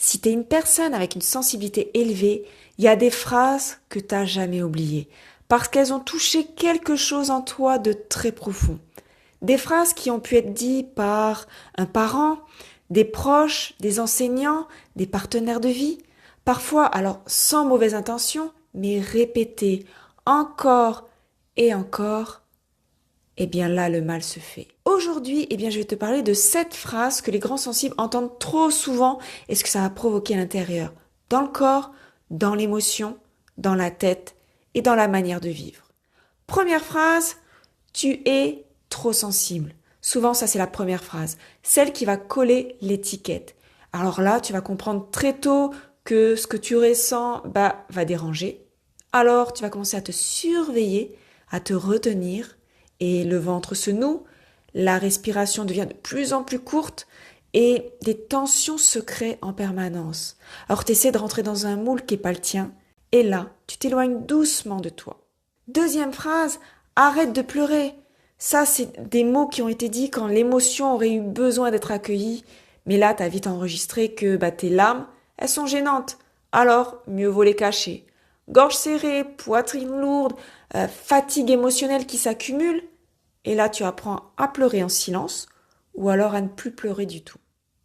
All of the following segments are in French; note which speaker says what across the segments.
Speaker 1: Si tu es une personne avec une sensibilité élevée, il y a des phrases que tu n'as jamais oubliées, parce qu'elles ont touché quelque chose en toi de très profond. Des phrases qui ont pu être dites par un parent, des proches, des enseignants, des partenaires de vie, parfois alors sans mauvaise intention, mais répétées encore et encore, eh bien là le mal se fait. Aujourd'hui, eh bien je vais te parler de 7 phrases que les grands sensibles entendent trop souvent et ce que ça va provoquer à l'intérieur, dans le corps, dans l'émotion, dans la tête et dans la manière de vivre. Première phrase, tu es trop sensible. Souvent, ça c'est la première phrase, celle qui va coller l'étiquette. Alors là, tu vas comprendre très tôt que ce que tu ressens va déranger. Alors, tu vas commencer à te surveiller, à te retenir, et le ventre se noue, la respiration devient de plus en plus courte, et des tensions se créent en permanence. Alors, tu essaies de rentrer dans un moule qui n'est pas le tien, et là, tu t'éloignes doucement de toi. Deuxième phrase, arrête de pleurer. Ça, c'est des mots qui ont été dits quand l'émotion aurait eu besoin d'être accueillie. Mais là, t'as vite enregistré que tes larmes, elles sont gênantes. Alors, mieux vaut les cacher. Gorge serrée, poitrine lourde, fatigue émotionnelle qui s'accumule. Et là, tu apprends à pleurer en silence ou alors à ne plus pleurer du tout.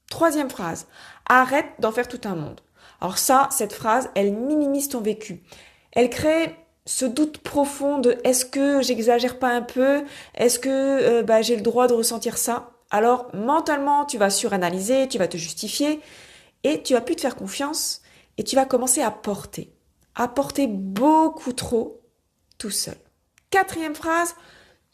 Speaker 1: Troisième phrase, arrête d'en faire tout un monde. Alors ça, cette phrase, elle minimise ton vécu. Elle crée ce doute profond de est-ce que j'exagère pas un peu? Est-ce que j'ai le droit de ressentir ça? Alors mentalement, tu vas suranalyser, tu vas te justifier et tu vas plus te faire confiance et tu vas commencer à porter beaucoup trop tout seul. Quatrième phrase,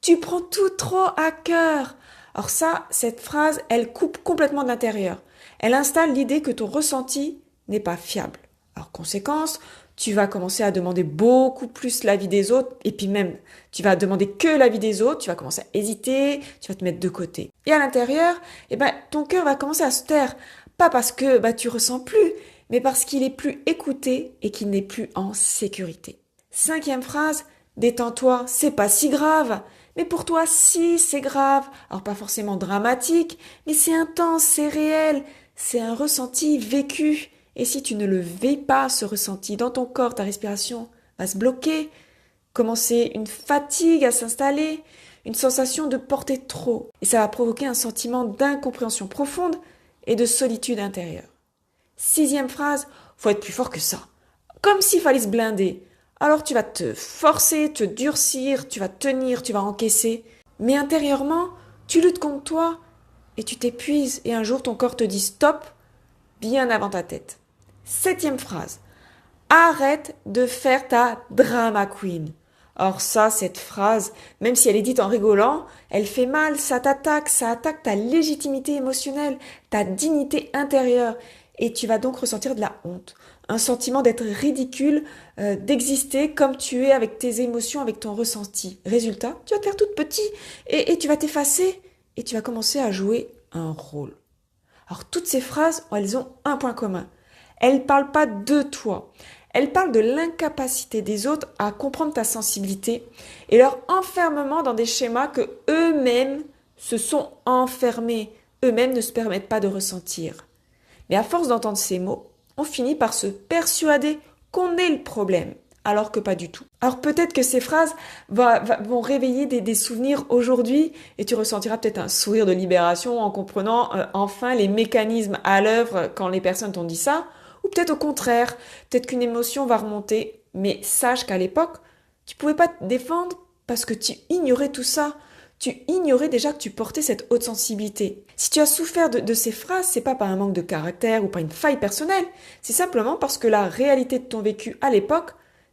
Speaker 1: tu prends tout trop à cœur. Alors ça, cette phrase, elle coupe complètement de l'intérieur. Elle installe l'idée que ton ressenti n'est pas fiable. Alors conséquence, tu vas commencer à demander beaucoup plus l'avis des autres et puis même tu vas demander que l'avis des autres, tu vas commencer à hésiter, tu vas te mettre de côté. Et à l'intérieur, ton cœur va commencer à se taire, pas parce que tu ressens plus, mais parce qu'il est plus écouté et qu'il n'est plus en sécurité. Cinquième phrase, détends-toi, c'est pas si grave. Mais pour toi, si, c'est grave. Alors pas forcément dramatique, mais c'est intense, c'est réel, c'est un ressenti vécu. Et si tu ne le vis pas, ce ressenti dans ton corps, ta respiration va se bloquer, commencer une fatigue à s'installer, une sensation de porter trop. Et ça va provoquer un sentiment d'incompréhension profonde et de solitude intérieure. Sixième phrase, faut être plus fort que ça. Comme s'il fallait se blinder. Alors tu vas te forcer, te durcir, tu vas tenir, tu vas encaisser. Mais intérieurement, tu luttes contre toi et tu t'épuises et un jour ton corps te dit stop bien avant ta tête. Septième phrase, arrête de faire ta drama queen. Or ça, cette phrase, même si elle est dite en rigolant, elle fait mal, ça attaque ta légitimité émotionnelle, ta dignité intérieure. Et tu vas donc ressentir de la honte, un sentiment d'être ridicule, d'exister comme tu es avec tes émotions, avec ton ressenti. Résultat, tu vas te faire toute petite et tu vas t'effacer et tu vas commencer à jouer un rôle. Alors toutes ces phrases, elles ont un point commun. Elles ne parlent pas de toi. Elles parlent de l'incapacité des autres à comprendre ta sensibilité et leur enfermement dans des schémas que eux-mêmes se sont enfermés. Eux-mêmes ne se permettent pas de ressentir. Mais à force d'entendre ces mots, on finit par se persuader qu'on est le problème, alors que pas du tout. Alors peut-être que ces phrases vont réveiller des souvenirs aujourd'hui et tu ressentiras peut-être un sourire de libération en comprenant enfin les mécanismes à l'œuvre quand les personnes t'ont dit ça, ou peut-être au contraire, peut-être qu'une émotion va remonter, mais sache qu'à l'époque, tu pouvais pas te défendre parce que tu ignorais tout ça. Tu ignorais déjà que tu portais cette haute sensibilité. Si tu as souffert de ces phrases, c'est pas par un manque de caractère ou par une faille personnelle, c'est simplement parce que la réalité de ton vécu à l'époque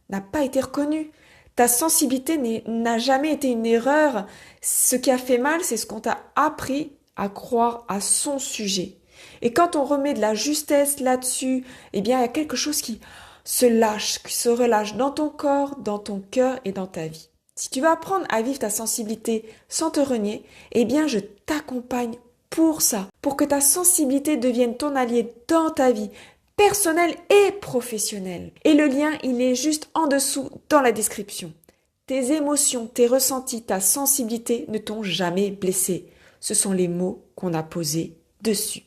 Speaker 1: n'a pas été reconnue. Ta sensibilité n'a jamais été une erreur. Ce qui a fait mal, c'est ce qu'on t'a appris à croire à son sujet. Et quand on remet de la justesse là-dessus, eh bien, il y a quelque chose qui se lâche, qui se relâche dans ton corps, dans ton cœur et dans ta vie. Si tu veux apprendre à vivre ta sensibilité sans te renier, eh bien je t'accompagne pour ça, pour que ta sensibilité devienne ton allié dans ta vie, personnelle et professionnelle. Et le lien, il est juste en dessous dans la description. Tes émotions, tes ressentis, ta sensibilité ne t'ont jamais blessé. Ce sont les mots qu'on a posés dessus.